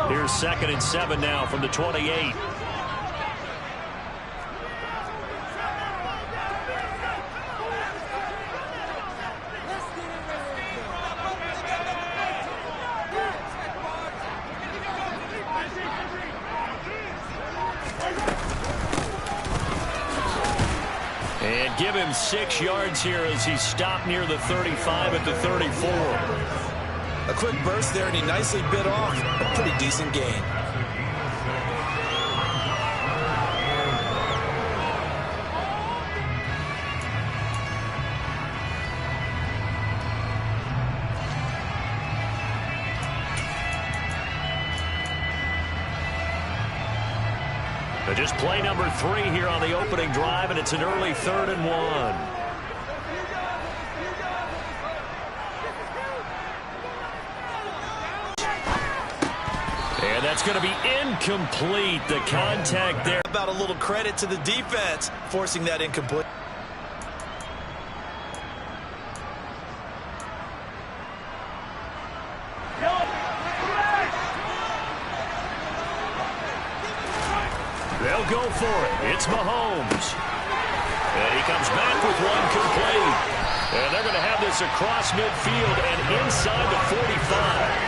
Here's 2nd and 7 now from the 28. And give him 6 yards here as he stopped near the 35 at the 34. A quick burst there, and he nicely bit off a pretty decent gain. Just play number 3 here on the opening drive, and it's an early 3rd and 1. And that's going to be incomplete. The contact there. About a little credit to the defense, forcing that incomplete. They'll go for it. It's Mahomes. And he comes back with one complete. And they're going to have this across midfield and inside the 45.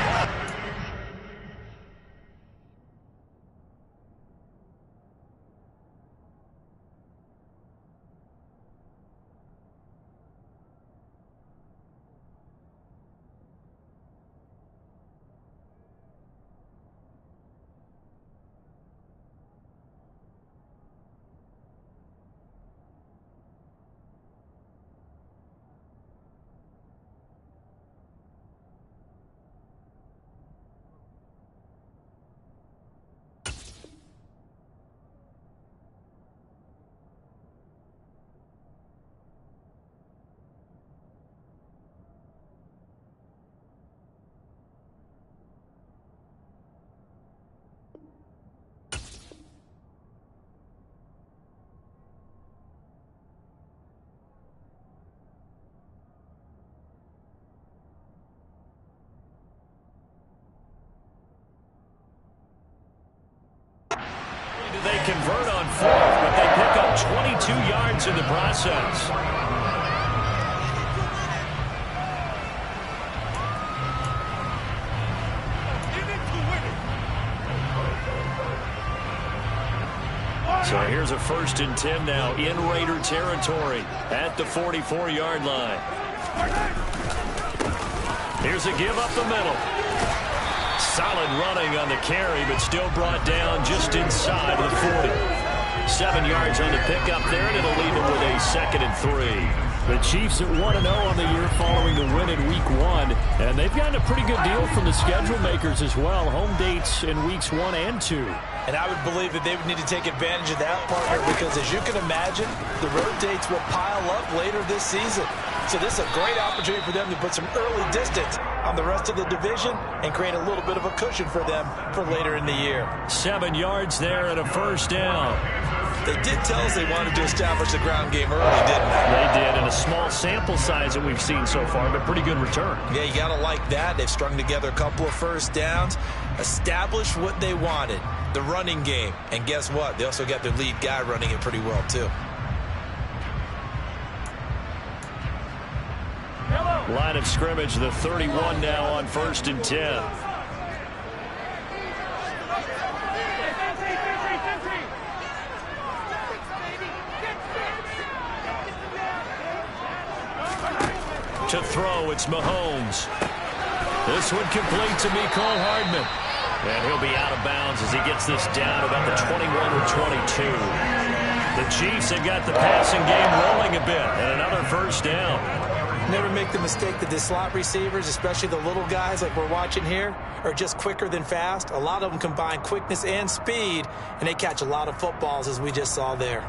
They convert on 4th, but they pick up 22 yards in the process. So here's a 1st and 10 now in Raider territory at the 44-yard line. Here's a give up the middle. Solid running on the carry, but still brought down just inside of the 40. 7 yards on the pickup there, and it'll leave him with a 2nd and 3. The Chiefs at 1-0 on the year following the win in Week 1, and they've gotten a pretty good deal from the schedule makers as well. Home dates in Weeks 1 and 2. And I would believe that they would need to take advantage of that, partner, because as you can imagine, the road dates will pile up later this season. So this is a great opportunity for them to put some early distance on the rest of the division and create a little bit of a cushion for them for later in the year. 7 yards there and a 1st down. They did tell us they wanted to establish the ground game early, didn't they? They did, and a small sample size that we've seen so far, but pretty good return. Yeah, you got to like that. They've strung together a couple of 1st downs, established what they wanted, the running game. And guess what? They also got their lead guy running it pretty well, too. Line of scrimmage, the 31 now on 1st and 10. To throw, it's Mahomes. This one complete to Mecole Hardman. And he'll be out of bounds as he gets this down about the 21 or 22. The Chiefs have got the passing game rolling a bit, and another 1st down. Never make the mistake that the slot receivers, especially the little guys like we're watching here, are just quicker than fast. A lot of them combine quickness and speed, and they catch a lot of footballs, as we just saw there.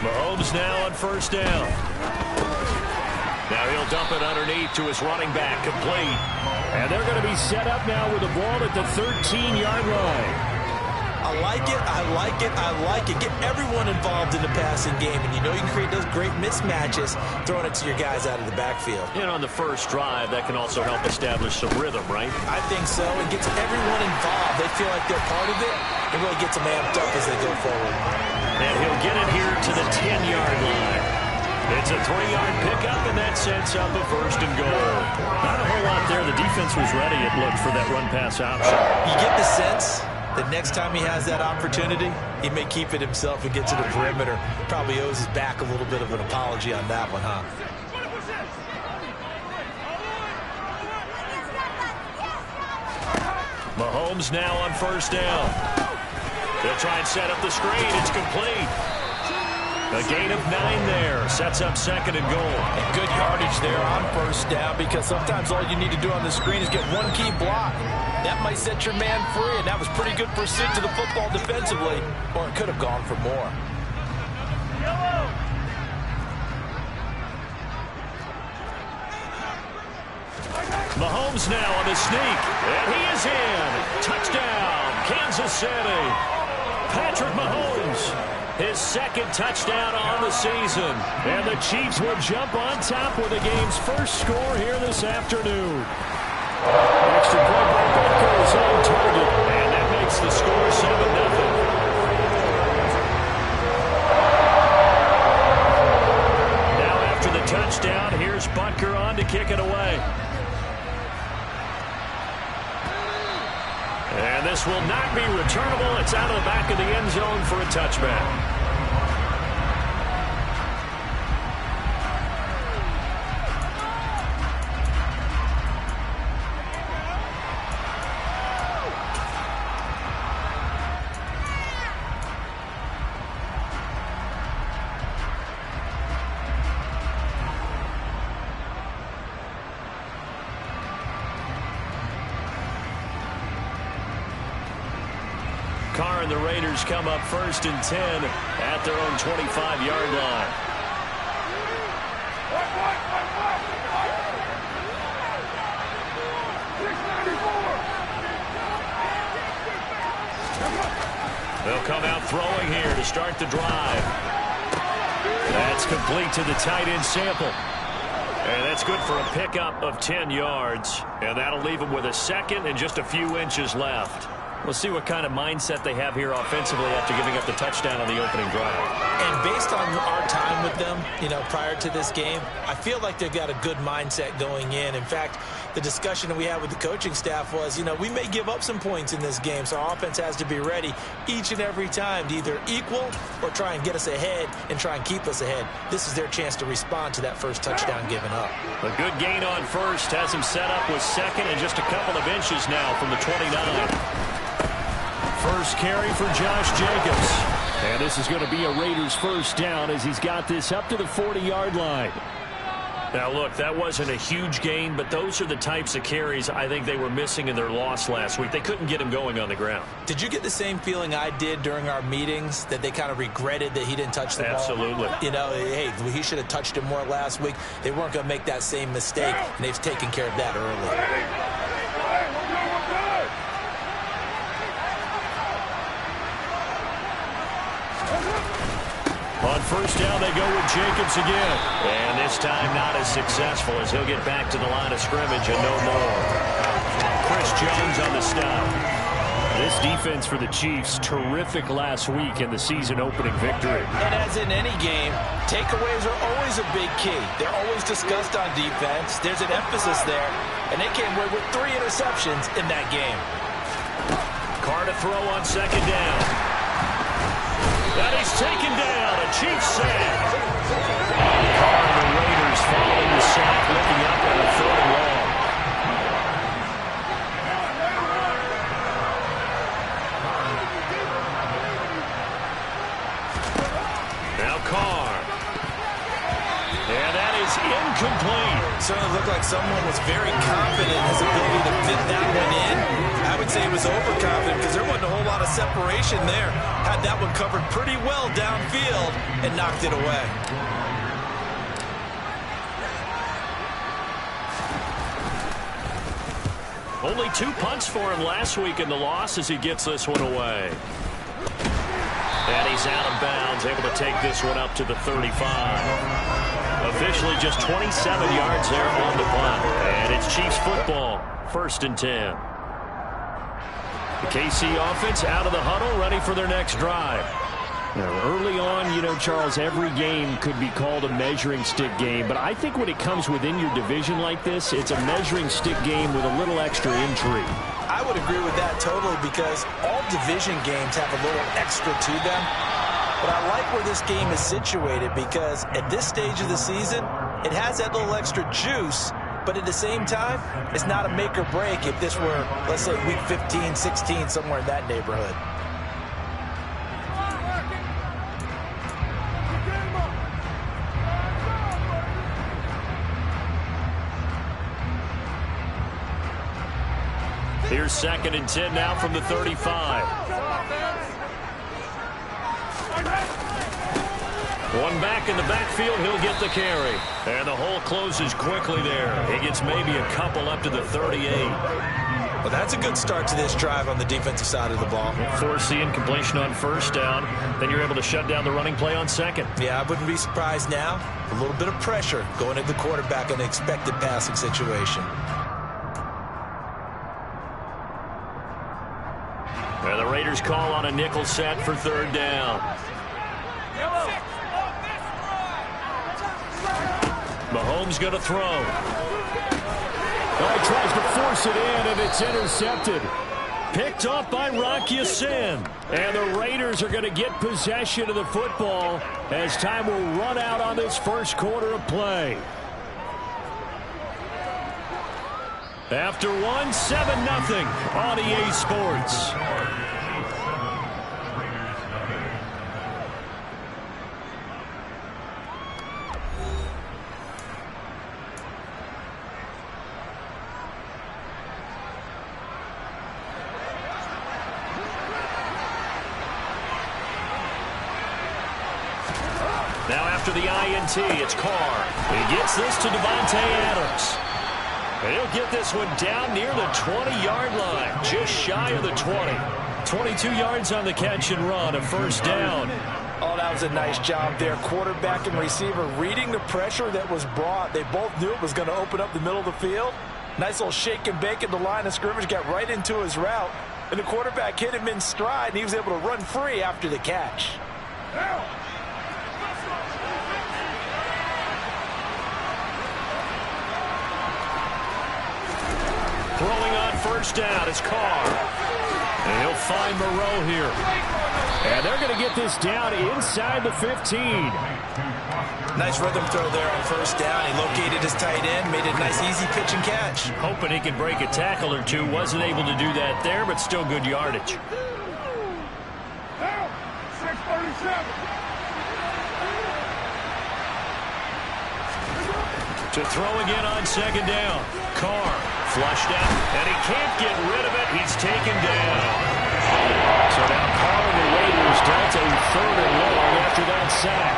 Mahomes now on 1st down. Now he'll dump it underneath to his running back, complete. And they're going to be set up now with the ball at the 13-yard line. I like it. I like it. I like it. Get everyone involved in the passing game, and you know you can create those great mismatches throwing it to your guys out of the backfield. And on the first drive, that can also help establish some rhythm, right? I think so. It gets everyone involved. They feel like they're part of it. It really gets them amped up as they go forward. And he'll get it here to the 10-yard line. It's a 3-yard pickup, and that sets up a first and goal. Not a whole lot there. The defense was ready, it looked, for that run-pass option. You get the sense that next time he has that opportunity, he may keep it himself and get to the perimeter. Probably owes his back a little bit of an apology on that one, huh? Mahomes now on first down. They'll try and set up the screen. It's complete. A gain of 9 there. Sets up second and goal. And good yardage there on first down, because sometimes all you need to do on the screen is get one key block. That might set your man free, and that was pretty good pursuit to the football defensively, or it could have gone for more. Mahomes now on the sneak, and he is in. Touchdown, Kansas City. Patrick Mahomes, his second touchdown on the season. And the Chiefs will jump on top with the game's first score here this afternoon. Extra point by Butker is on target, and that makes the score 7-0. Now after the touchdown, here's Butker on to kick it away. And this will not be returnable. It's out of the back of the end zone for a touchback. Carr and the Raiders come up first and 10 at their own 25-yard line. They'll come out throwing here to start the drive. That's complete to the tight end Sample. And that's good for a pickup of 10 yards. And that'll leave them with a second and just a few inches left. We'll see what kind of mindset they have here offensively after giving up the touchdown on the opening drive. And based on our time with them, prior to this game, I feel like they've got a good mindset going in. In fact, the discussion that we had with the coaching staff was, we may give up some points in this game, so our offense has to be ready each and every time to either equal or try and get us ahead and try and keep us ahead. This is their chance to respond to that first touchdown given up. A good gain on first has him set up with second and just a couple of inches now from the 29. First carry for Josh Jacobs. And this is going to be a Raiders first down as he's got this up to the 40-yard line. Now, look, that wasn't a huge gain, but those are the types of carries I think they were missing in their loss last week. They couldn't get him going on the ground. Did you get the same feeling I did during our meetings, that they kind of regretted that he didn't touch the ball? Absolutely. Hey, he should have touched it more last week. They weren't going to make that same mistake, and they've taken care of that early. On first down, they go with Jacobs again. And this time not as successful as he'll get back to the line of scrimmage and no more. Chris Jones on the stop. This defense for the Chiefs, terrific last week in the season-opening victory. And as in any game, takeaways are always a big key. They're always discussed on defense. There's an emphasis there, and they came away with 3 interceptions in that game. Carr to throw on second down. And he's taken down, a Chiefs sack. Carr and the Raiders following the sack, looking up at a 3rd and long. Now Carr. And that is incomplete. Certainly looked like someone was very confident in his ability to fit that one in. I would say he was overconfident because there wasn't a whole lot of separation there. Had that one covered pretty well downfield and knocked it away. Only 2 punts for him last week in the loss as he gets this one away. he's out of bounds, able to take this one up to the 35. Officially just 27 yards there on the punt. And it's Chiefs football, 1st and 10. The KC offense out of the huddle, ready for their next drive. Now, early on, Charles, every game could be called a measuring stick game. But I think when it comes within your division like this, it's a measuring stick game with a little extra intrigue. I would agree with that totally because all division games have a little extra to them. But I like where this game is situated because at this stage of the season, it has that little extra juice. But at the same time, it's not a make or break if this were, let's say, week 15, 16, somewhere in that neighborhood. Here's 2nd and 10 now from the 35. One back in the backfield, he'll get the carry. And the hole closes quickly there. He gets maybe a couple up to the 38. Well, that's a good start to this drive on the defensive side of the ball. Force the incompletion on 1st down. Then you're able to shut down the running play on 2nd. Yeah, I wouldn't be surprised now. A little bit of pressure going at the quarterback in an expected passing situation. And the Raiders call on a nickel set for 3rd down. Mahomes going to throw. Oh, he tries to force it in, and it's intercepted. Picked off by Rock Ya-Sin. And the Raiders are going to get possession of the football as time will run out on this first quarter of play. After 7-0 on EA Sports. Now after the INT, it's Carr. He gets this to Devontae Adams. He'll get this one down near the 20-yard line, just shy of the 20. 22 yards on the catch and run, a 1st down. Oh, that was a nice job there. Quarterback and receiver reading the pressure that was brought. They both knew it was going to open up the middle of the field. Nice little shake and bake at the line of scrimmage, got right into his route. And the quarterback hit him in stride, and he was able to run free after the catch. Throwing on 1st down is Carr. And he'll find Moreau here. And they're going to get this down inside the 15. Nice rhythm throw there on 1st down. He located his tight end, made a nice easy pitch and catch. Hoping he could break a tackle or two. Wasn't able to do that there, but still good yardage. To throw again on 2nd down. Carr flushed out, and he can't get rid of it. He's taken down. So now Carr and the Raiders dealt a 3rd and long after that sack.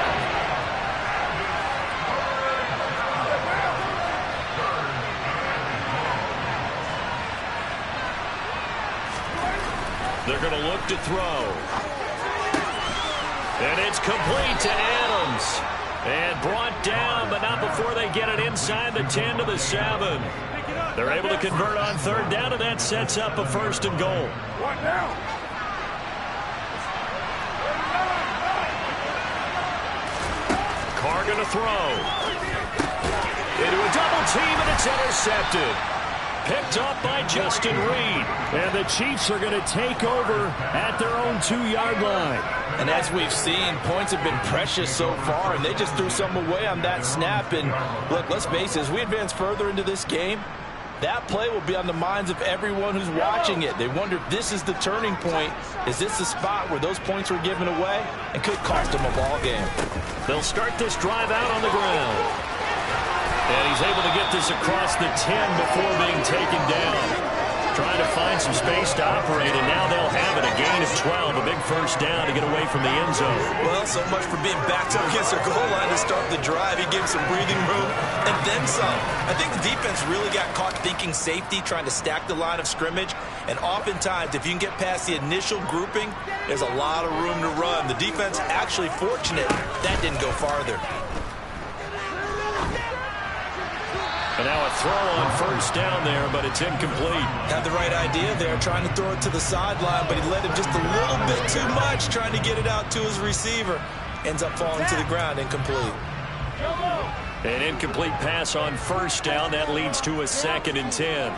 They're going to look to throw. And it's complete to Adams. And brought down, but not before they get it inside the 10 to the 7. They're able to convert on 3rd down, and that sets up a 1st and goal. Carr going to throw. Into a double team, and it's intercepted. Picked up by Justin Reed. And the Chiefs are going to take over at their own 2-yard line. And as we've seen, points have been precious so far, and they just threw some away on that snap. And look, let's face it, as we advance further into this game, that play will be on the minds of everyone who's watching it. They wonder if this is the turning point. Is this the spot where those points were given away and could cost them a ball game? They'll start this drive out on the ground. And he's able to get this across the 10 before being taken down. Trying to find some space to operate, and now they'll have it. A gain of 12, a big 1st down to get away from the end zone. Well, so much for being backed up against their goal line to start the drive. He gave some breathing room and then some. I think the defense really got caught thinking safety, trying to stack the line of scrimmage, And oftentimes, if you can get past the initial grouping, there's a lot of room to run. The defense actually fortunate that didn't go farther. And now a throw on first down there, but it's incomplete. Had the right idea there, trying to throw it to the sideline, but he led him just a little bit too much, trying to get it out to his receiver. Ends up falling to the ground, incomplete. An incomplete pass on first down. That leads to a 2nd and 10.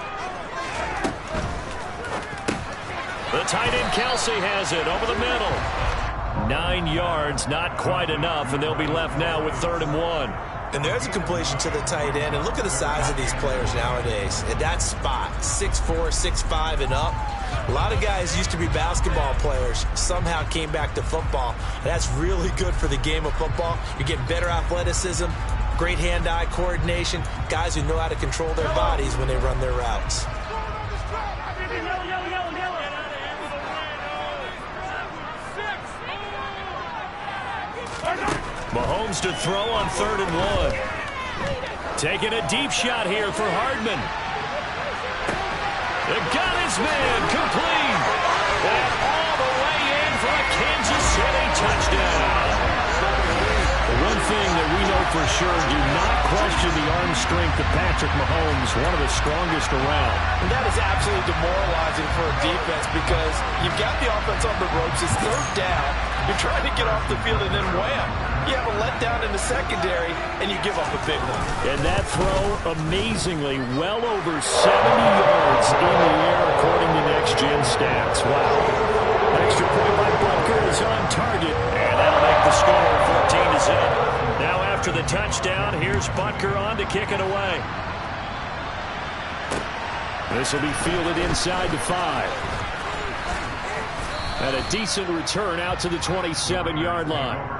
The tight end Kelsey has it over the middle. 9 yards, not quite enough, and they'll be left now with 3rd and 1. And there's a completion to the tight end. And look at the size of these players nowadays. At that spot, 6'4", 6'5", and up. A lot of guys used to be basketball players, somehow came back to football. And that's really good for the game of football. You're getting better athleticism, great hand-eye coordination, guys who know how to control their bodies when they run their routes. Mahomes to throw on 3rd and 1. Taking a deep shot here for Hardman. They got his man complete. And all the way in for a Kansas City touchdown. The one thing that we know for sure, do not question the arm strength of Patrick Mahomes, one of the strongest around. And that is absolutely demoralizing for a defense because you've got the offense on the ropes. It's 3rd down. You're trying to get off the field and then wham. You have a letdown in the secondary, and you give up a big one. And that throw, amazingly, well over 70 yards in the air, according to Next Gen Stats. Wow. Extra point by Butker is on target, and that'll make the score 14-0. Now after the touchdown, here's Butker on to kick it away. This will be fielded inside the 5. And a decent return out to the 27-yard line.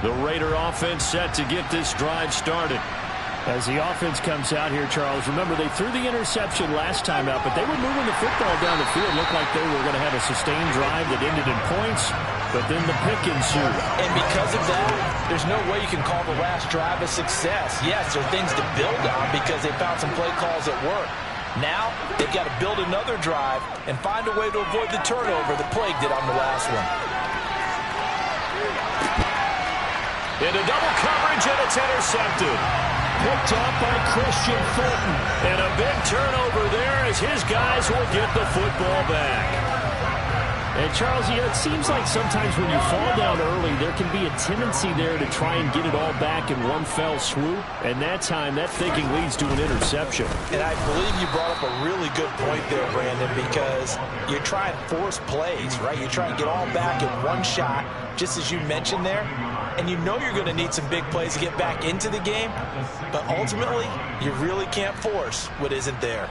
The Raider offense set to get this drive started. As the offense comes out here, Charles, remember they threw the interception last time out, but they were moving the football down the field. Looked like they were going to have a sustained drive that ended in points, but then the pick ensued. And because of that, there's no way you can call the last drive a success. Yes, there are things to build on because they found some play calls that work. Now, they've got to build another drive and find a way to avoid the turnover that plagued it on the last one. Into double coverage, and it's intercepted. Picked up by Christian Fulton. And a big turnover there as his guys will get the football back. And, Charles, you know, it seems like sometimes when you fall down early, there can be a tendency there to try and get it all back in one fell swoop. And that time, that thinking leads to an interception. And I believe you brought up a really good point there, Brandon, because you try and force plays, right? You try and get all back in one shot, just as you mentioned there. And you know you're going to need some big plays to get back into the game. But ultimately, you really can't force what isn't there.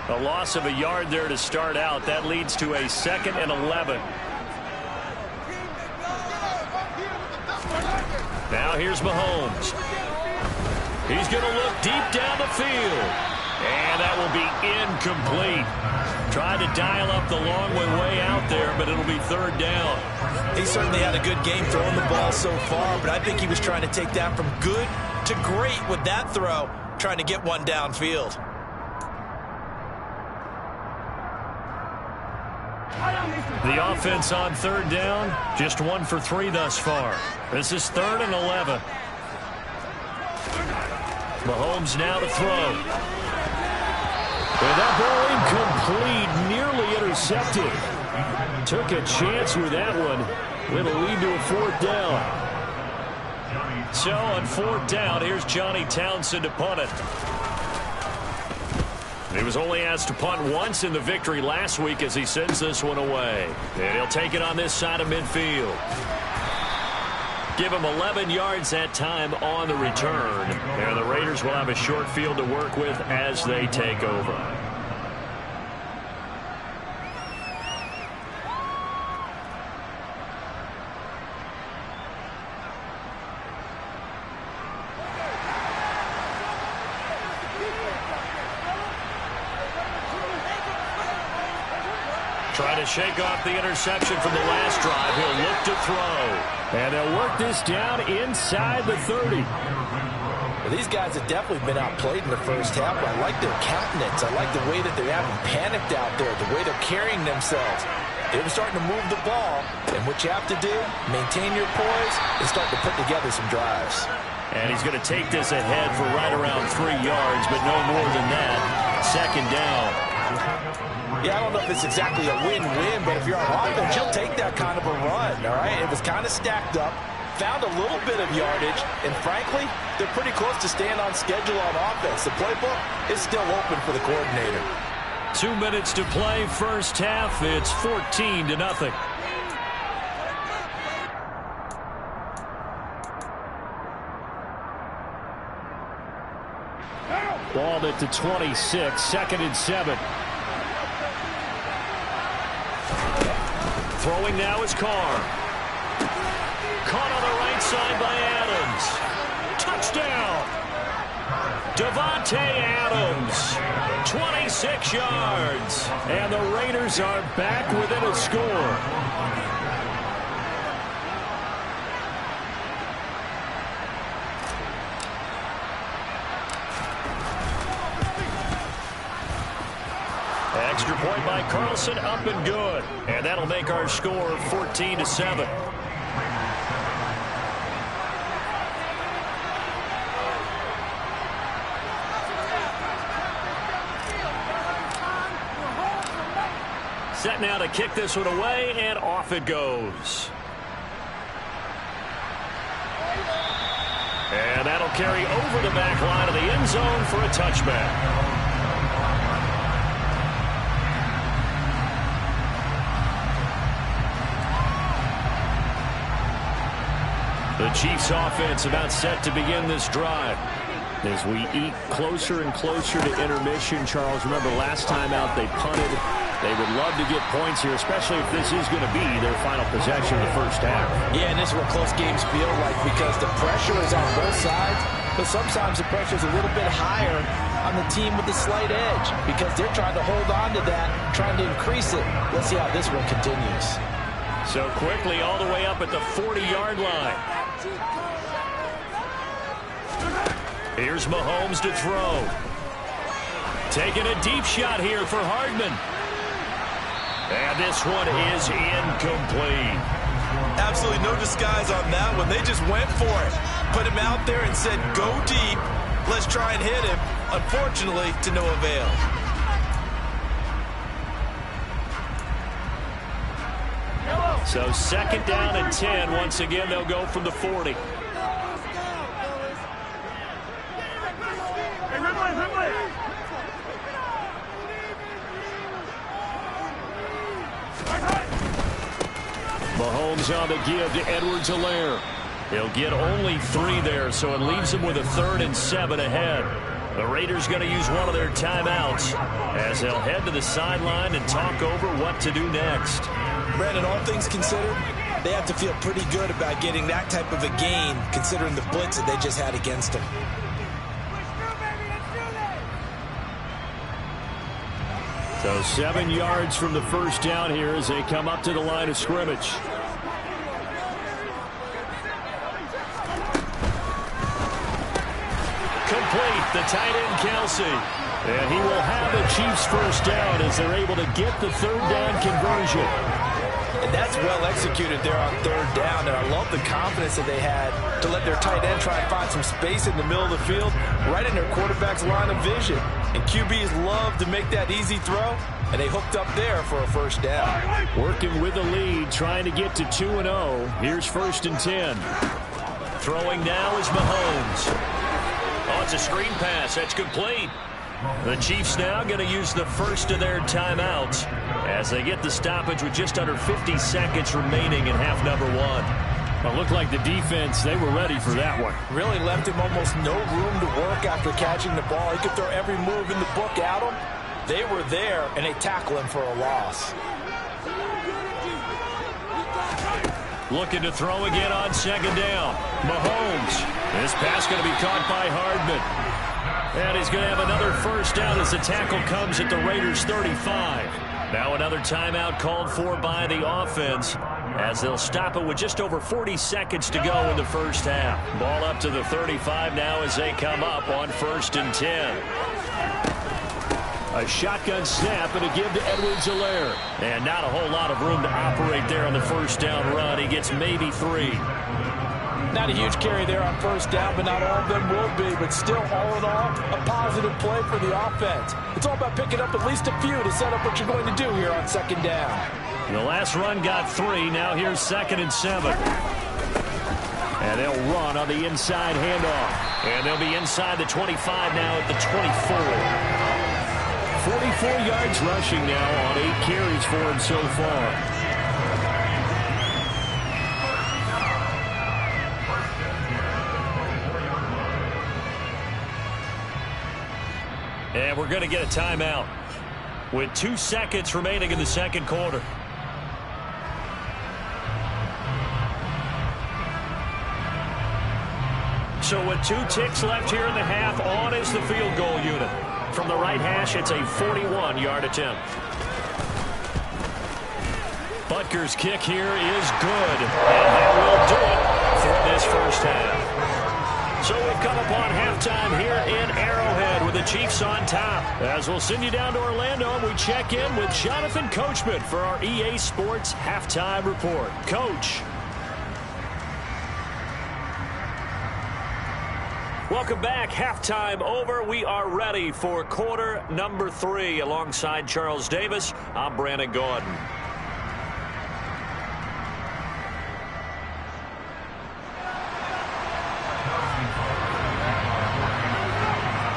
A loss of a yard there to start out. That leads to a 2nd and 11. Now here's Mahomes. He's going to look deep down the field. And that will be incomplete. Tried to dial up the long way out there, but it'll be 3rd down. He certainly had a good game throwing the ball so far, but I think he was trying to take that from good to great with that throw, trying to get one downfield. The offense on 3rd down, just 1 for 3 thus far. This is 3rd and 11. Mahomes now to throw. And that ball incomplete, nearly intercepted. Took a chance with that one. It'll lead to a 4th down. So on 4th down, here's Johnny Townsend to punt it. He was only asked to punt once in the victory last week as he sends this one away. And he'll take it on this side of midfield. Give him 11 yards that time on the return. And the Raiders will have a short field to work with as they take over. Trying to shake off the interception from the last drive. He'll look to throw. And they'll work this down inside the 30. Well, these guys have definitely been outplayed in the first half, but I like their countenance. I like the way that they haven't panicked out there, the way they're carrying themselves. They were starting to move the ball, and what you have to do, maintain your poise and start to put together some drives. And he's going to take this ahead for right around 3 yards, but no more than that. Second down. Yeah, I don't know if it's exactly a win-win, but if you're on offense, you'll take that kind of a run, all right? It was kind of stacked up, found a little bit of yardage, and frankly, they're pretty close to staying on schedule on offense. The playbook is still open for the coordinator. 2 minutes to play, first half. It's 14-0. Ball at the 26, 2nd and 7. Throwing now is Carr. Caught on the right side by Adams. Touchdown! Davante Adams, 26 yards. And the Raiders are back within a score. Extra point by Carlson, up and good. And that'll make our score 14-7. Set now to kick this one away, and off it goes. And that'll carry over the back line of the end zone for a touchback. The Chiefs offense about set to begin this drive. As we eat closer and closer to intermission, Charles, remember last time out they punted. They would love to get points here, especially if this is going to be their final possession of the first half. Yeah, and this is what close games feel like because the pressure is on both sides, but sometimes the pressure is a little bit higher on the team with the slight edge because they're trying to hold on to that, trying to increase it. Let's see how this one continues. So quickly all the way up at the 40-yard line. Here's Mahomes to throw. Taking a deep shot here for Hardman. And this one is incomplete. Absolutely no disguise on that one. They just went for it. Put him out there and said, go deep. Let's try and hit him. Unfortunately, to no avail. So second down and 10. Once again, they'll go from the 40. Mahomes on the give to Edwards-Helaire. He'll get only 3 there, so it leaves him with a 3rd and 7 ahead. The Raiders going to use one of their timeouts as they'll head to the sideline and talk over what to do next. Brandon, all things considered, they have to feel pretty good about getting that type of a gain considering the blitz that they just had against them. So 7 yards from the first down here as they come up to the line of scrimmage. Complete, the tight end Kelsey. And he will have the Chiefs first down as they're able to get the 3rd down conversion. And that's well executed there on 3rd down. And I love the confidence that they had to let their tight end try and find some space in the middle of the field, right in their quarterback's line of vision. And QBs love to make that easy throw, and they hooked up there for a first down. Working with the lead, trying to get to 2-0. Here's 1st and 10. Throwing now is Mahomes. Oh, it's a screen pass. That's complete. The Chiefs now going to use the first of their timeouts as they get the stoppage with just under 50 seconds remaining in half number 1. Well, it looked like the defense, they were ready for that one. Really left him almost no room to work after catching the ball. He could throw every move in the book at him. They were there, and they tackle him for a loss. Looking to throw again on 2nd down. Mahomes. This pass going to be caught by Hardman. And he's going to have another first down as the tackle comes at the Raiders' 35. Now another timeout called for by the offense as they'll stop it with just over 40 seconds to go in the first half. Ball up to the 35 now as they come up on 1st and 10. A shotgun snap and a give to Edwards-Helaire. And not a whole lot of room to operate there on the first down run. He gets maybe 3. Not a huge carry there on first down, but not all of them will be. But still, all in all, a positive play for the offense. It's all about picking up at least a few to set up what you're going to do here on 2nd down. The last run got 3. Now here's 2nd and 7. And they'll run on the inside handoff. And they'll be inside the 25 now at the 24. 44 yards rushing now on 8 carries for him so far. And we're going to get a timeout with 2 seconds remaining in the second quarter. So with 2 ticks left here in the half, on is the field goal unit. From the right hash, it's a 41-yard attempt. Butker's kick here is good, and that will do it for this first half. So we've come upon halftime here in Arrowhead with the Chiefs on top. As we'll send you down to Orlando, and we check in with Jonathan Coachman for our EA Sports Halftime Report. Coach. Welcome back. Halftime over. We are ready for quarter number 3. Alongside Charles Davis, I'm Brandon Gaudin.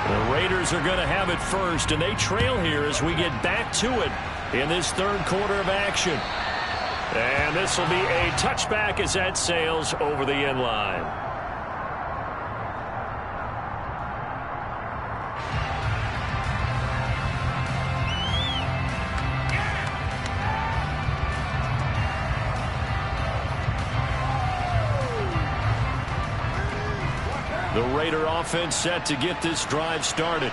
The Raiders are going to have it first, and they trail here as we get back to it in this third quarter of action. And this will be a touchback as that sails over the end line. The Raider offense set to get this drive started.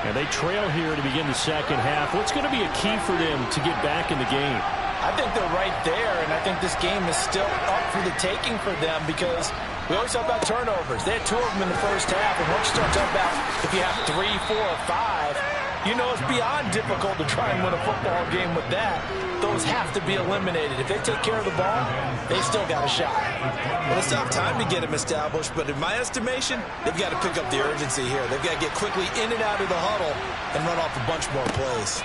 And they trail here to begin the second half. What's going to be a key for them to get back in the game? I think they're right there, and I think this game is still up for the taking for them because we always talk about turnovers. They had 2 of them in the first half, and once you start talking about if you have 3, 4, or 5, you know it's beyond difficult to try and win a football game with that. Those have to be eliminated. If they take care of the ball, they still got a shot. Well, it's tough time to get them established, but in my estimation, they've got to pick up the urgency here. They've got to get quickly in and out of the huddle and run off a bunch more plays.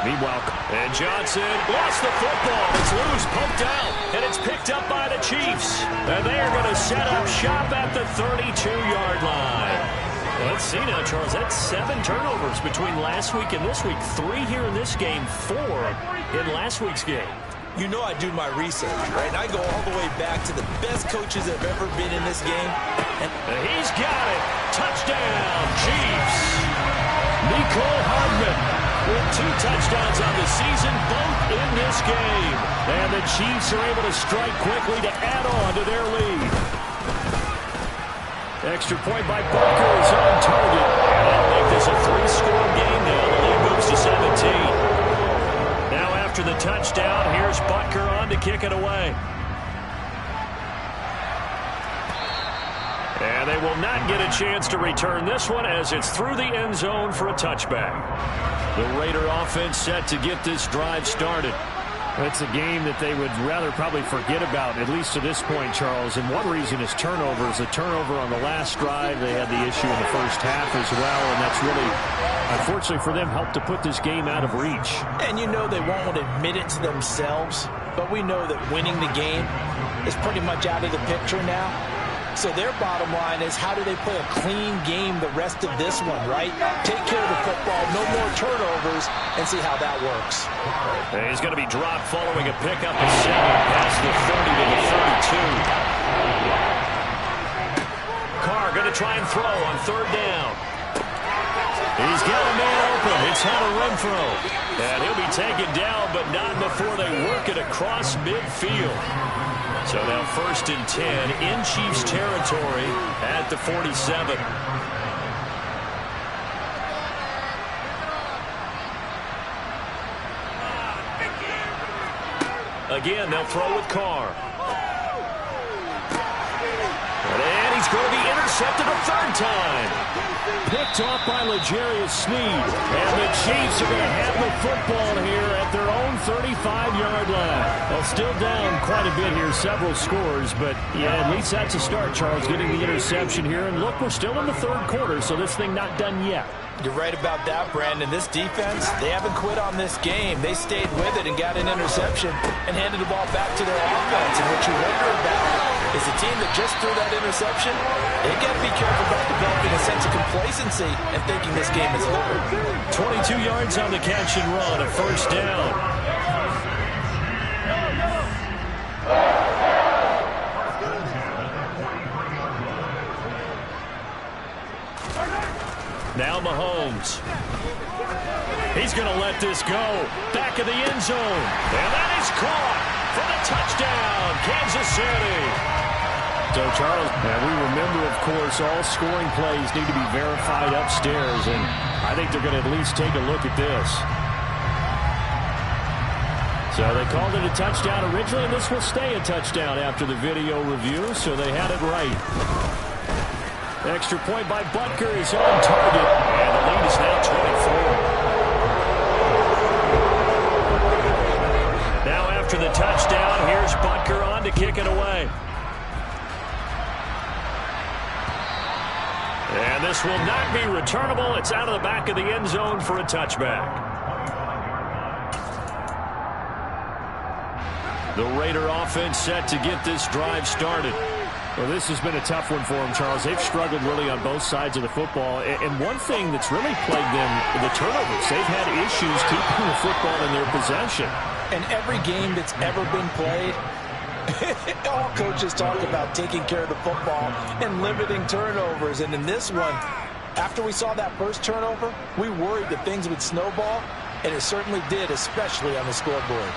Meanwhile, and Johnson lost the football. It's loose, poked out, and it's picked up by the Chiefs. And they are going to set up shop at the 32-yard line. Let's see now, Charles. That's 7 turnovers between last week and this week. 3 here in this game, 4 in last week's game. You know I do my research, right? And I go all the way back to the best coaches that have ever been in this game. And he's got it. Touchdown, Chiefs. Nicole Hardman with 2 touchdowns on the season, both in this game. And the Chiefs are able to strike quickly to add on to their lead. Extra point by Butker is on target. And that'll make this a 3-score game now. The lead moves to 17. Now after the touchdown, here's Butker on to kick it away. And they will not get a chance to return this one as it's through the end zone for a touchback. The Raider offense set to get this drive started. It's a game that they would rather probably forget about, at least to this point, Charles. And one reason is turnovers. A turnover on the last drive. They had the issue in the first half as well, and that's really, unfortunately for them, helped to put this game out of reach. And you know they won't admit it to themselves, but we know that winning the game is pretty much out of the picture now. So their bottom line is, how do they play a clean game the rest of this one, right? Take care of the football, no more turnovers, and see how that works. And he's going to be dropped following a pickup of 7 past the 30 to the 32. Carr going to try and throw on 3rd down. He's got a man open. It's Hunter Renfrow. And he'll be taken down, but not before they work it across midfield. So now 1st and 10 in Chiefs territory at the 47. Again, they'll throw with Carr. And he's going to be intercepted a third time. Picked off by L'Jarius Sneed. And the Chiefs are going to have the football here at their own 35-yard line. Well, still down quite a bit here, several scores. But, yeah, at least that's a start, Charles, getting the interception here. And look, we're still in the third quarter, so this thing not done yet. You're right about that, Brandon. This defense, they haven't quit on this game. They stayed with it and got an interception and handed the ball back to their offense. And what you wonder about is a team that just threw that interception, they got to be careful about developing a sense of complacency and thinking this game is over. 22 yards on the catch and run, a first down. Now Mahomes. He's going to let this go. Back of the end zone. And that is caught for the touchdown, Kansas City. So, Charles, we remember, of course, all scoring plays need to be verified upstairs, and I think they're going to at least take a look at this. So they called it a touchdown originally, and this will stay a touchdown after the video review, so they had it right. Extra point by Butker is on target, and the lead is now 24. Now after the touchdown, here's Butker on to kick it away. And this will not be returnable. It's out of the back of the end zone for a touchback. The Raider offense set to get this drive started. Well, this has been a tough one for them, Charles. They've struggled really on both sides of the football. And one thing that's really plagued them, the turnovers. They've had issues keeping the football in their possession. And every game that's ever been played, all coaches talk about taking care of the football and limiting turnovers. And in this one, after we saw that first turnover, we worried that things would snowball, and it certainly did, especially on the scoreboard.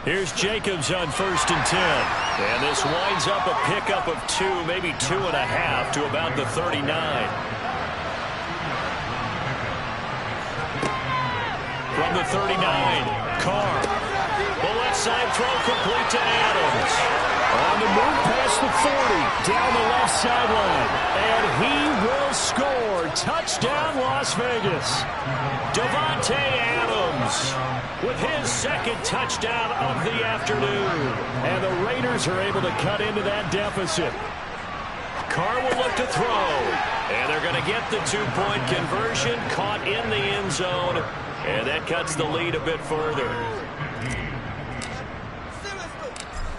Here's Jacobs on 1st and 10. And this winds up a pickup of 2, maybe 2.5 to about the 39. From the 39, Carr. The left side throw complete to Adams. On the move past the 40, down the left sideline. And he will score. Touchdown, Las Vegas. Davante Adams with his second touchdown of the afternoon. And the Raiders are able to cut into that deficit. Carr will look to throw. And they're going to get the two-point conversion, caught in the end zone. And that cuts the lead a bit further.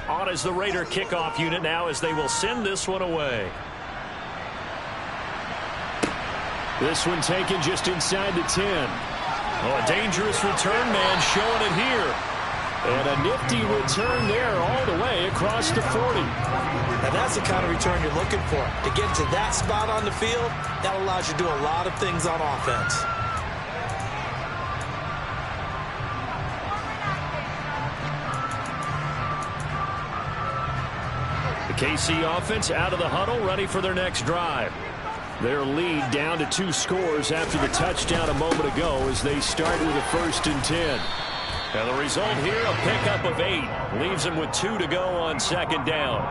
On is the Raider kickoff unit now as they will send this one away. This one taken just inside the 10. Oh, a dangerous return man showing it here. And a nifty return there all the way across the 40. Now that's the kind of return you're looking for. To get to that spot on the field, that allows you to do a lot of things on offense. The KC offense out of the huddle, ready for their next drive. Their lead down to 2 scores after the touchdown a moment ago as they start with a 1st and 10. And the result here, a pickup of 8. Leaves them with 2 to go on 2nd down.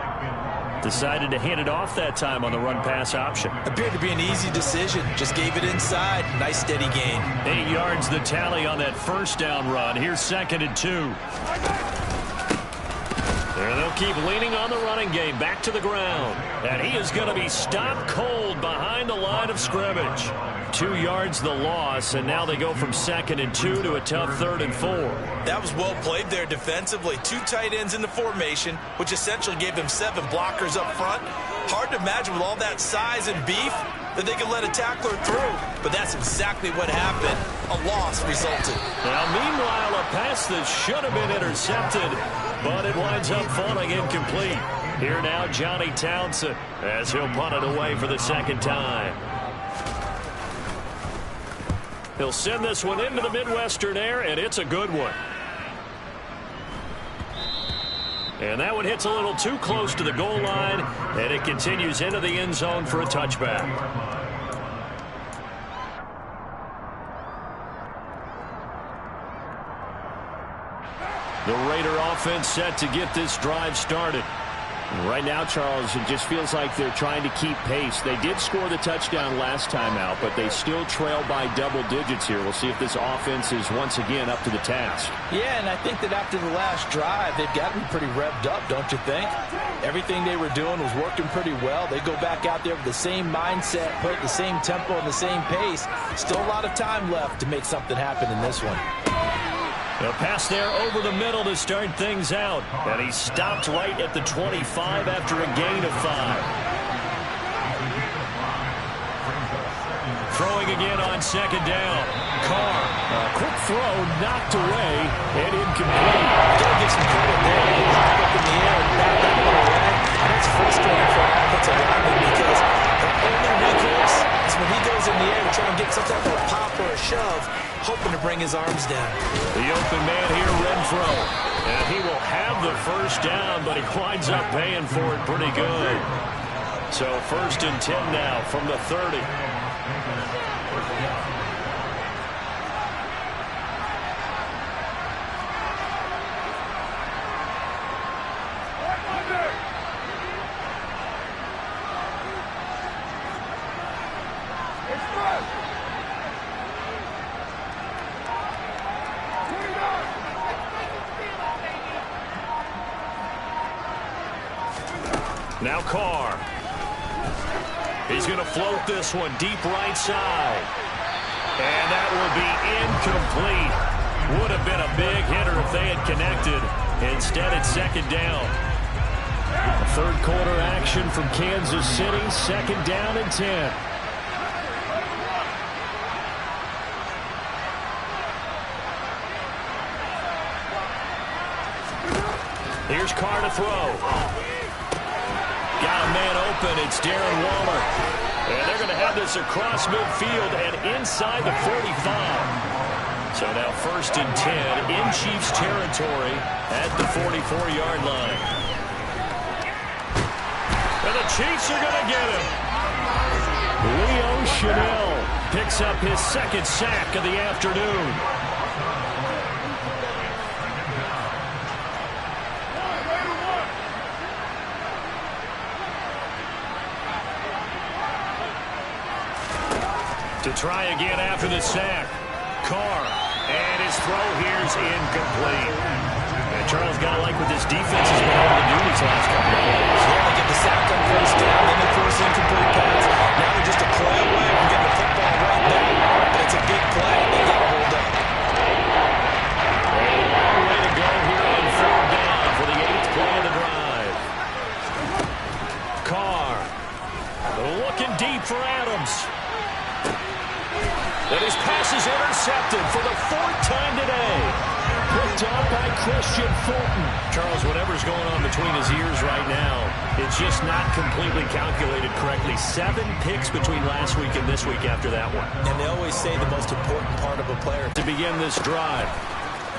Decided to hand it off that time on the run-pass option. Appeared to be an easy decision. Just gave it inside. Nice steady gain. 8 yards the tally on that 1st down run. Here's 2nd and 2. And they'll keep leaning on the running game. Back to the ground. And he is going to be stopped cold behind the line of scrimmage. 2 yards the loss, and now they go from 2nd and 2 to a tough 3rd and 4. That was well played there defensively. 2 tight ends in the formation, which essentially gave them 7 blockers up front. Hard to imagine with all that size and beef that they could let a tackler through. But that's exactly what happened. A loss resulted. Now, meanwhile, a pass that should have been intercepted, but it winds up falling incomplete. Here now, Johnny Townsend, as he'll punt it away for the 2nd time. He'll send this one into the Midwestern air, and it's a good one. And that one hits a little too close to the goal line, and it continues into the end zone for a touchback. The Raider offense set to get this drive started. Right now, Charles, it just feels like they're trying to keep pace. They did score the touchdown last time out, but they still trail by double digits here. We'll see if this offense is once again up to the task. Yeah, and I think that after the last drive, they've got to be pretty revved up, don't you think? Everything they were doing was working pretty well. They go back out there with the same mindset, put the same tempo and the same pace. Still a lot of time left to make something happen in this one. A pass there over the middle to start things out. And he stopped right at the 25 after a gain of 5. Throwing again on second down. Carr. A quick throw knocked away and incomplete. Gotta give some credit there. He high up in the air and back that one away. And it's frustrating for an offensive lineman because the only recourse is when he goes in the air to try and get some type of a pop or a shove, hoping to bring his arms down. The open man here, Renfro. And he will have the first down, but he winds up paying for it pretty good. So 1st and 10 now from the 30. Now Carr. He's going to float this one deep right side. And that will be incomplete. Would have been a big hitter if they had connected. Instead, it's second down. Third quarter action from Kansas City. Second down and 10. Here's Carr to throw. Got a man open. It's Darren Waller. And they're going to have this across midfield and inside the 45. So now 1st and 10 in Chiefs territory at the 44-yard line. And the Chiefs are going to get him. Leo Chenal picks up his 2nd sack of the afternoon. To try again after the sack. Carr. And his throw here's incomplete. And Charles got to like what this defense has been able to do these last couple of plays. Yeah, they get the sack on 1st down, then they force incomplete pass. Now they're just a play away from getting the football right back. But it's a big play. They got to hold up. A long way to go here on 4th down for the 8th play of the drive. Carr. Looking deep for Adams. And his pass is intercepted for the 4th time today. Picked up by Christian Fulton. Charles, whatever's going on between his ears right now, it's just not completely calculated correctly. 7 picks between last week and this week after that one. And they always say the most important part of a player. To begin this drive,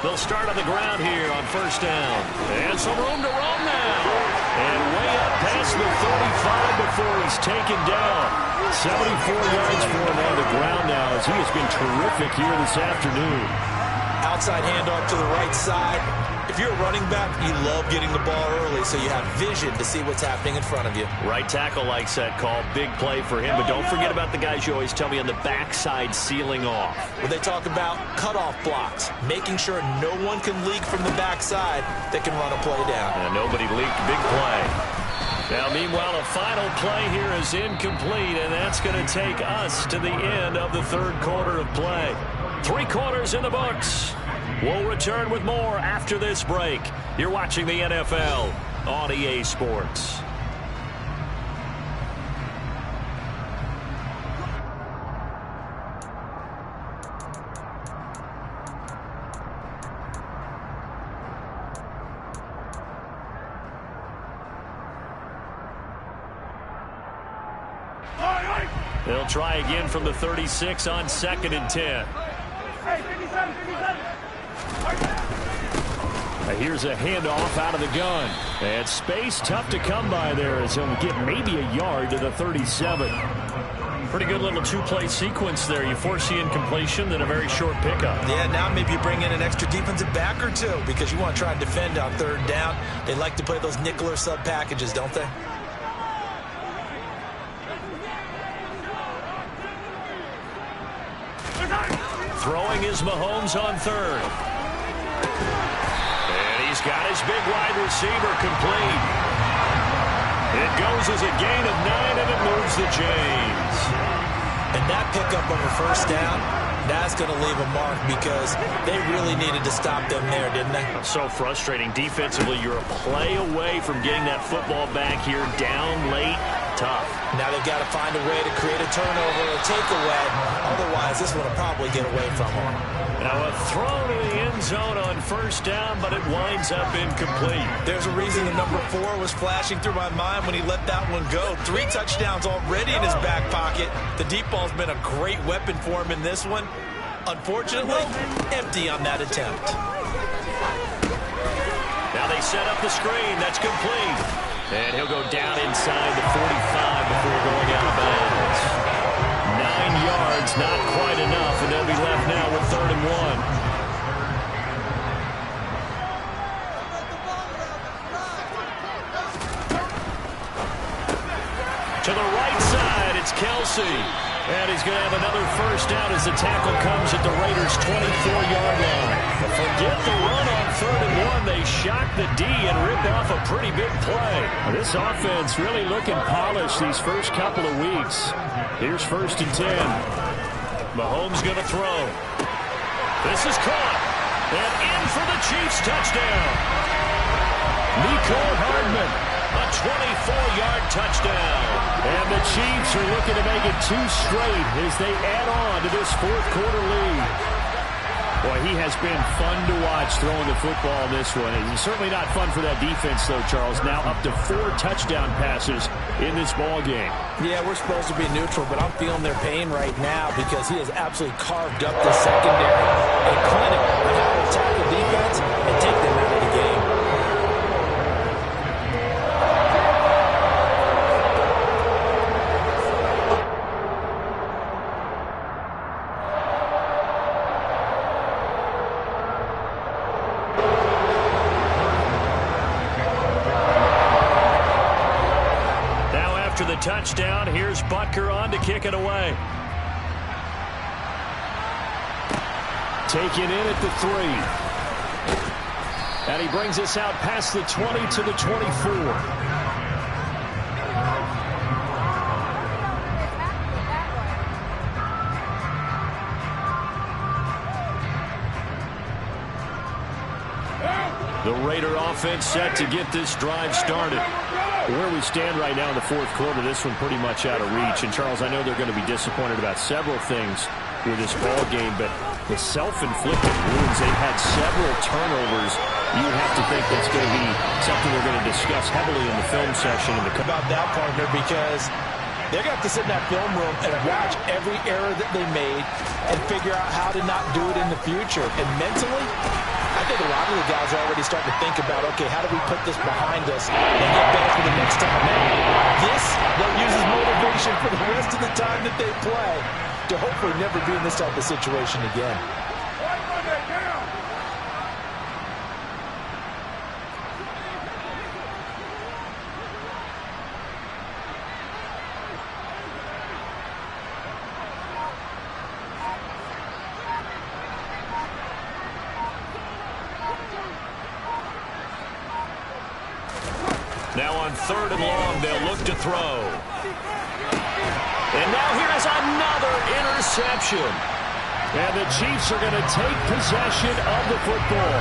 they'll start on the ground here on 1st down. And some room to run now. And way up past the 35 before he's taken down. 74 yards for him on the ground now as he has been terrific here this afternoon. Outside handoff to the right side. If you're a running back, you love getting the ball early so you have vision to see what's happening in front of you. Right tackle likes that call. Big play for him. But don't forget about the guys you always tell me on the backside sealing off. When they talk about cutoff blocks, making sure no one can leak from the backside that can run a play down. And nobody leaked. Big play. Now, meanwhile, a final play here is incomplete, and that's going to take us to the end of the 3rd quarter of play. 3 quarters in the books. We'll return with more after this break. You're watching the NFL on EA Sports. They'll try again from the 36 on 2nd and 10. Here's a handoff out of the gun. And space tough to come by there as he'll get maybe a yard to the 37. Pretty good little two-play sequence there. You force the incompletion, then a very short pickup. Yeah, now maybe you bring in an extra defensive back or two because you want to try and defend on third down. They like to play those nickel or sub packages, don't they? Throwing is Mahomes on third. And he's got his big wide receiver complete. It goes as a gain of 9, and it moves the chains. And that pickup of a first down, that's going to leave a mark because they really needed to stop them there, didn't they? So frustrating. Defensively, you're a play away from getting that football back here down late. Tough. Now they've got to find a way to create a turnover or takeaway. Otherwise, this one will probably get away from them. Now a throw to the end zone on first down, but it winds up incomplete. There's a reason the number 4 was flashing through my mind when he let that one go. 3 touchdowns already in his back pocket. The deep ball's been a great weapon for him in this one. Unfortunately, empty on that attempt. Now they set up the screen. That's complete. And he'll go down inside the 45 before going out of bounds. 9 yards, not quite enough, and they'll be left now with 3rd and 1. To the right side, it's Kelsey. And he's going to have another first down as the tackle comes at the Raiders' 24-yard line. But forget the run on 3rd and 1. They shock the D and rip off a pretty big play. This offense really looking polished these first couple of weeks. Here's 1st and 10. Mahomes going to throw. This is caught. And in for the Chiefs touchdown. Mecole Hardman. A 24-yard touchdown. And the Chiefs are looking to make it 2 straight as they add on to this 4th quarter lead. Boy, he has been fun to watch throwing the football in this one. It's certainly not fun for that defense, though, Charles. Now up to 4 touchdown passes in this ball game. Yeah, we're supposed to be neutral, but I'm feeling their pain right now because he has absolutely carved up the secondary. A clinic on how to attack the defense and take them out of the game. Touchdown. Here's Butker on to kick it away. Taken in at the 3. And he brings us out past the 20 to the 24. The Raider offense set to get this drive started. Where we stand right now in the 4th quarter, this one pretty much out of reach. And, Charles, I know they're going to be disappointed about several things with this ball game, but the self-inflicted wounds, they've had several turnovers. You would have to think that's going to be something they're going to discuss heavily in the film session. About that, partner, because they're going to have to sit in that film room and watch every error that they made and figure out how to not do it in the future. And mentally, I think a lot of the guys are already starting to think about, okay, how do we put this behind us and get better for the next time? Now, this, they'll use as motivation for the rest of the time that they play to hopefully never be in this type of situation again. Now on 3rd and long, they'll look to throw. And now here is another interception. And the Chiefs are going to take possession of the football.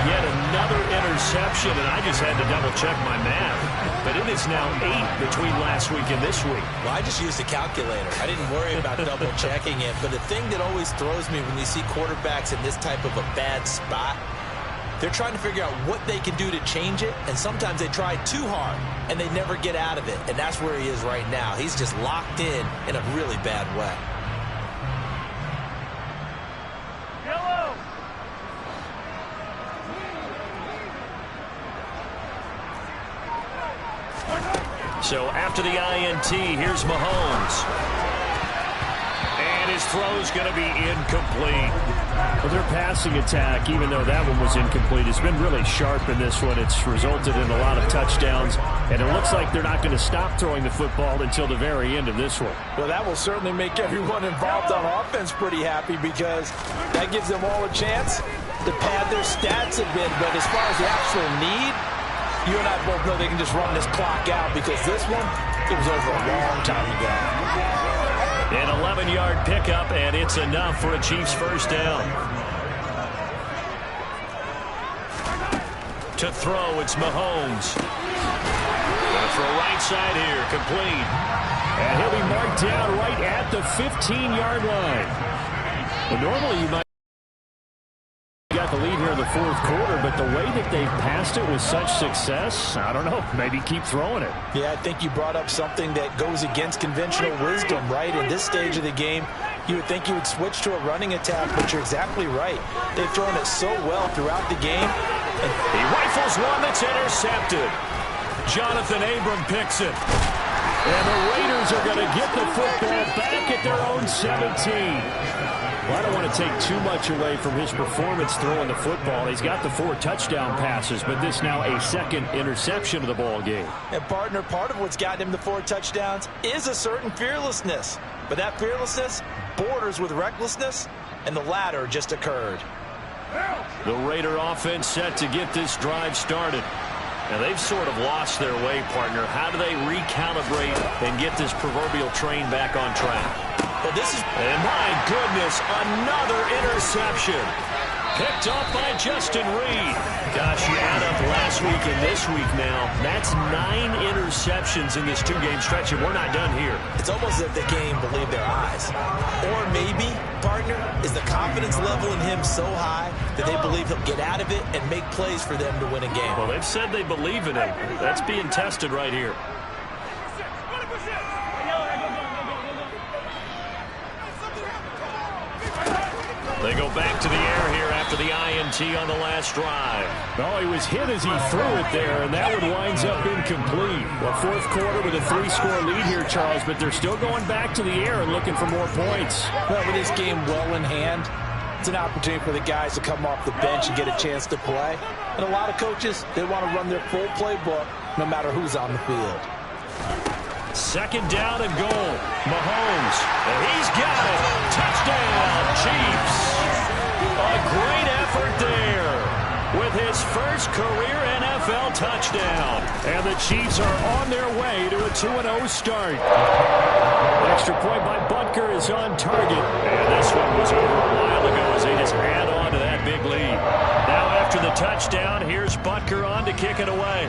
Yet another interception, and I just had to double-check my math. But it is now 8 between last week and this week. Well, I just used a calculator. I didn't worry about double-checking it. But the thing that always throws me when you see quarterbacks in this type of a bad spot, they're trying to figure out what they can do to change it, and sometimes they try too hard, and they never get out of it. And that's where he is right now. He's just locked in a really bad way. So after the INT, here's Mahomes. And his throw's going to be incomplete. Well, their passing attack, even though that one was incomplete, has been really sharp in this one. It's resulted in a lot of touchdowns, and it looks like they're not going to stop throwing the football until the very end of this one. Well, that will certainly make everyone involved on offense pretty happy because that gives them all a chance to pad their stats a bit. But as far as the actual need, you and I both know they can just run this clock out because this one, it was over a long time ago. An 11-yard pickup, and it's enough for a Chiefs first down. To throw, it's Mahomes. Going to throw right side here, complete. And he'll be marked down right at the 15-yard line. Well, normally you might got the lead here in the fourth quarter, but the way that they've passed it with such success, I don't know, maybe keep throwing it. Yeah, I think you brought up something that goes against conventional wisdom, right? In this stage of the game, you would think you would switch to a running attack, but you're exactly right. They've thrown it so well throughout the game. And he rifles one that's intercepted. Jonathan Abram picks it. And the Raiders are going to get the football back at their own 17. Well, I don't want to take too much away from his performance throwing the football. He's got the 4 touchdown passes, but this now a second interception of the ball game. And, partner, part of what's gotten him the 4 touchdowns is a certain fearlessness. But that fearlessness borders with recklessness, and the latter just occurred. The Raider offense set to get this drive started. Now, they've sort of lost their way, partner. How do they recalibrate and get this proverbial train back on track? Well, this is... And my goodness, another interception. Picked off by Justin Reed. Gosh, you add up last week and this week now. That's 9 interceptions in this 2-game stretch, and we're not done here. It's almost as if they can't even believe their eyes. Or maybe, partner, is the confidence level in him so high that they believe he'll get out of it and make plays for them to win a game. Well, they've said they believe in him. That's being tested right here. They go back to the air here after the INT on the last drive. Oh, he was hit as he threw it there, and that one winds up incomplete. Well, fourth quarter with a 3-score lead here, Charles, but they're still going back to the air and looking for more points. Well, with this game well in hand, it's an opportunity for the guys to come off the bench and get a chance to play. And a lot of coaches, they want to run their full playbook no matter who's on the field. Second down and goal. Mahomes, and he's got it. Touchdown, Chiefs. A great effort there with his first career NFL touchdown. And the Chiefs are on their way to a 2-0 start. Extra point by Butker is on target. And this one was over a while ago as they just add on to that big lead. Now after the touchdown, here's Butker on to kick it away.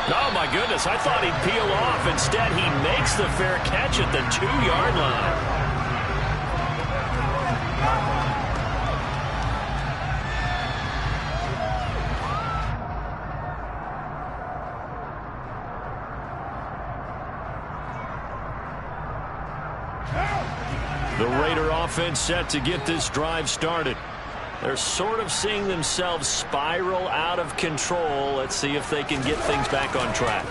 Oh, my goodness, I thought he'd peel off. Instead, he makes the fair catch at the 2-yard line. The Raider offense set to get this drive started. They're sort of seeing themselves spiral out of control. Let's see if they can get things back on track.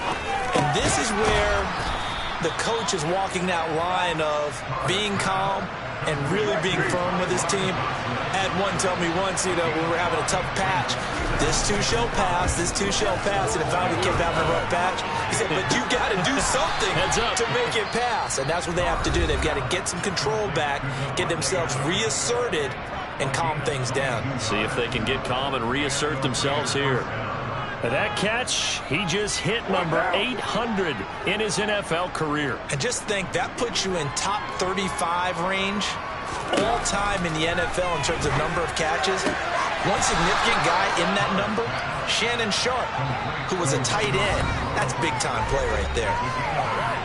And this is where the coach is walking that line of being calm and really being firm with his team. I had one tell me once, you know, when we're having a tough patch, this too shall pass, this too shall pass, and if I kept having a rough patch, he said, but you got to do something to make it pass. And that's what they have to do. They've got to get some control back, get themselves reasserted, and calm things down. See if they can get calm and reassert themselves here. That catch, he just hit number 800 in his NFL career. And just think, that puts you in top 35 range all time in the NFL in terms of number of catches. One significant guy in that number, Shannon Sharpe, who was a tight end. That's big-time play right there.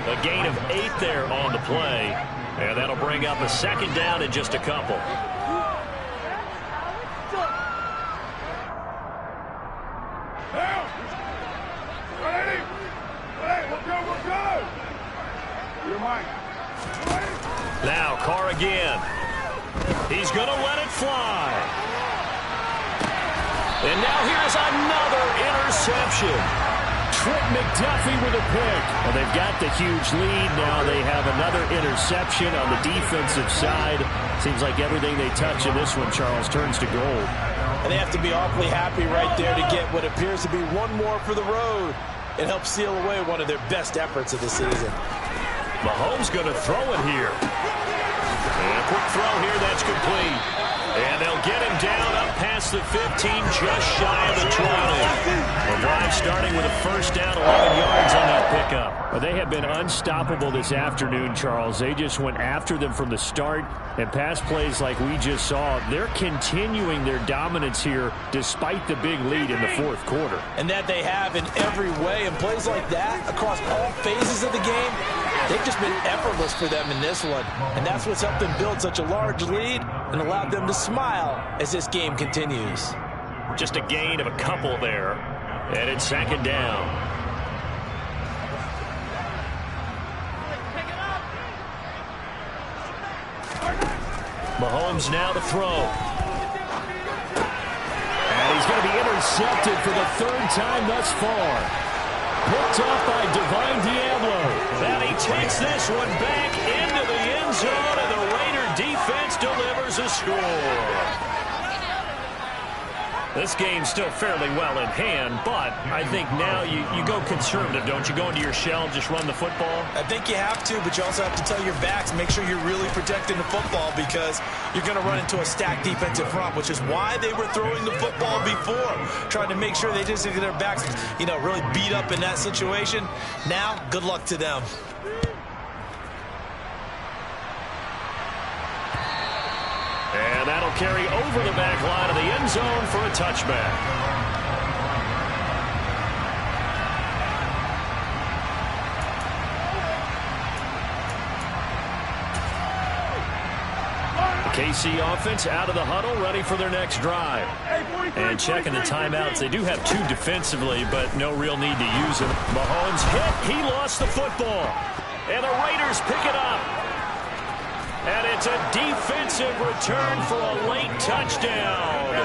A gain of 8 there on the play, and that'll bring up a second down in just a couple. Now Carr again. He's going to let it fly. And now here's another interception. Trent McDuffie with a pick. Well, they've got the huge lead. Now they have another interception on the defensive side. Seems like everything they touch in this one, Charles, turns to gold. And they have to be awfully happy right there to get what appears to be one more for the road and help seal away one of their best efforts of the season. Mahomes going to throw it here. And a quick throw here, that's complete. And they'll get him down up past the 15, just shy of the 20. The drive starting with a first down, 11 yards on that pickup. Well, they have been unstoppable this afternoon, Charles. They just went after them from the start, and pass plays like we just saw. They're continuing their dominance here despite the big lead in the fourth quarter. And that they have in every way. And plays like that across all phases of the game, they've just been effortless for them in this one. And that's what's helped them build such a large lead and allowed them to smile as this game continues. Just a gain of a couple there. And it's second down. Mahomes now to throw. And he's going to be intercepted for the third time thus far. Picked off by Divine Diablo. And he takes this one back into the end zone, and the Raider defense delivers a score. This game's still fairly well in hand, but I think now you go conservative, don't you? Go into your shell and just run the football? I think you have to, but you also have to tell your backs, make sure you're really protecting the football because you're going to run into a stacked defensive front, which is why they were throwing the football before, trying to make sure they just get their backs, really beat up in that situation. Now, good luck to them. And that'll carry over the back line of the end zone for a touchback. The KC offense out of the huddle, ready for their next drive. And checking the timeouts. They do have two defensively, but no real need to use them. Mahomes hit. He lost the football. And the Raiders pick it up. And it's a defensive return for a late touchdown.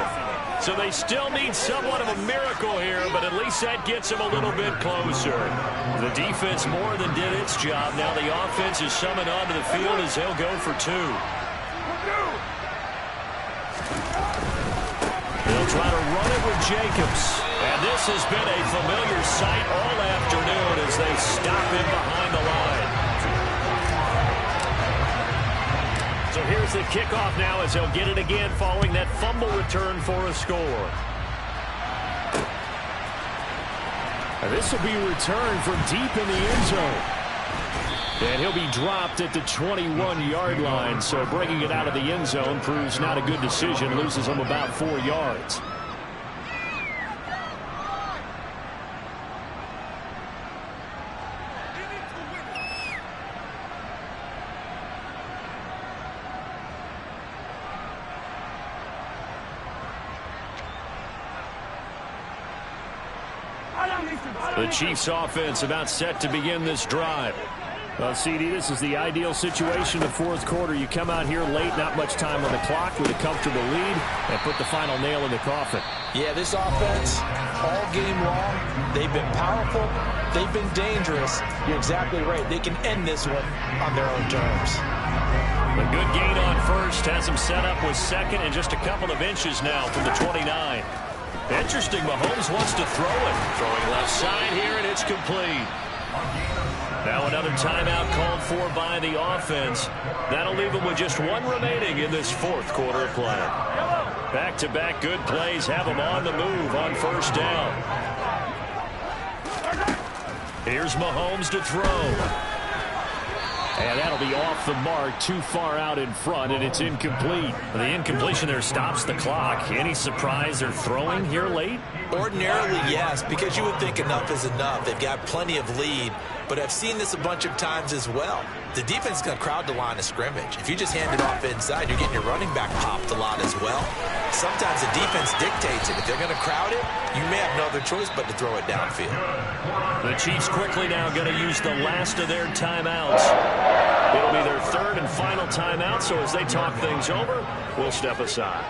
So they still need somewhat of a miracle here, but at least that gets them a little bit closer. The defense more than did its job. Now the offense is summoned onto the field as they'll go for two. They'll try to run it with Jacobs. And this has been a familiar sight all afternoon as they stop him behind the line. So here's the kickoff now as they'll get it again following that fumble return for a score. And this will be returned from deep in the end zone. And he'll be dropped at the 21-yard line. So bringing it out of the end zone proves not a good decision. Loses him about 4 yards. The Chiefs offense about set to begin this drive. Well, CD, this is the ideal situation in the fourth quarter. You come out here late, not much time on the clock with a comfortable lead, and put the final nail in the coffin. Yeah, this offense, all game long, they've been powerful, they've been dangerous. You're exactly right. They can end this one on their own terms. A good gain on first has them set up with second and just a couple of inches now from the 29. Interesting, Mahomes wants to throw it. Throwing left side here, and it's complete. Now another timeout called for by the offense. That'll leave them with just one remaining in this fourth quarter of play. Back-to-back good plays have them on the move on first down. Here's Mahomes to throw. And that'll be off the mark, too far out in front, and it's incomplete. The incompletion there stops the clock. Any surprise they're throwing here late? Ordinarily, yes, because you would think enough is enough. They've got plenty of lead, but I've seen this a bunch of times as well. The defense is going to crowd the line of scrimmage. If you just hand it off inside, you're getting your running back popped a lot as well. Sometimes the defense dictates it. If they're going to crowd it, you may have no other choice but to throw it downfield. The Chiefs quickly now going to use the last of their timeouts. It'll be their third and final timeout, so as they talk things over, we'll step aside.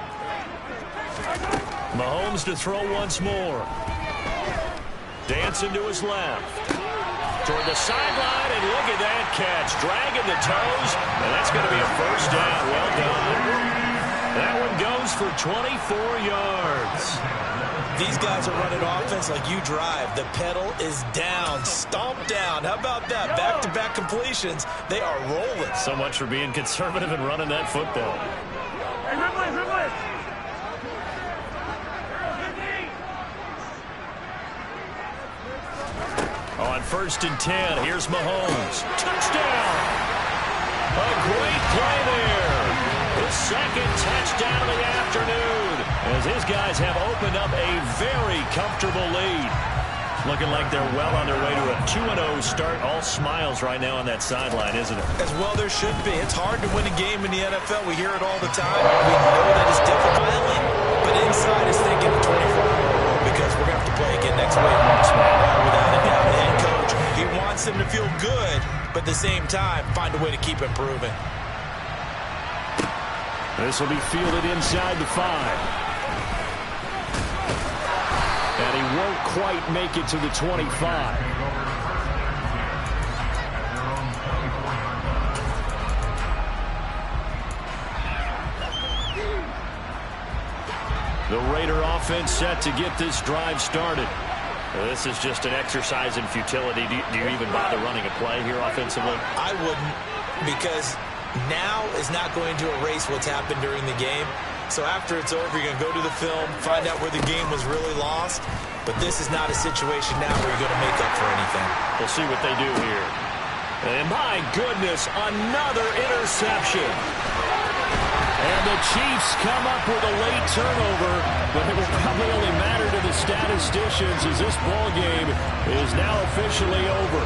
Mahomes to throw once more. Dancing to his left. Toward the sideline, and look at that catch. Dragging the toes, and that's going to be a first down. Well done. That one goes for 24 yards. These guys are running offense like you drive. The pedal is down, stomped down. How about that? Back-to-back completions. They are rolling. So much for being conservative and running that football. On 1st and 10, here's Mahomes. Touchdown! A great play there. The second touchdown of the afternoon, as his guys have opened up a very comfortable lead. Looking like they're well on their way to a 2-0 start. All smiles right now on that sideline, isn't it? As well there should be. It's hard to win a game in the NFL. We hear it all the time. We know that it's difficult. But inside is thinking the 24-hour rule because we're going to have to play again next week. Without a doubt, the head coach, he wants them to feel good, but at the same time, find a way to keep improving. This will be fielded inside the 5. And he won't quite make it to the 25. The Raider offense set to get this drive started. This is just an exercise in futility. Do you even bother running a play here offensively? I wouldn't, because now is not going to erase what's happened during the game. So after it's over, you're going to go to the film, find out where the game was really lost. But this is not a situation now where you're going to make up for anything. We'll see what they do here. And my goodness, another interception. And the Chiefs come up with a late turnover, but it will probably only matter to the statisticians as this ball game is now officially over.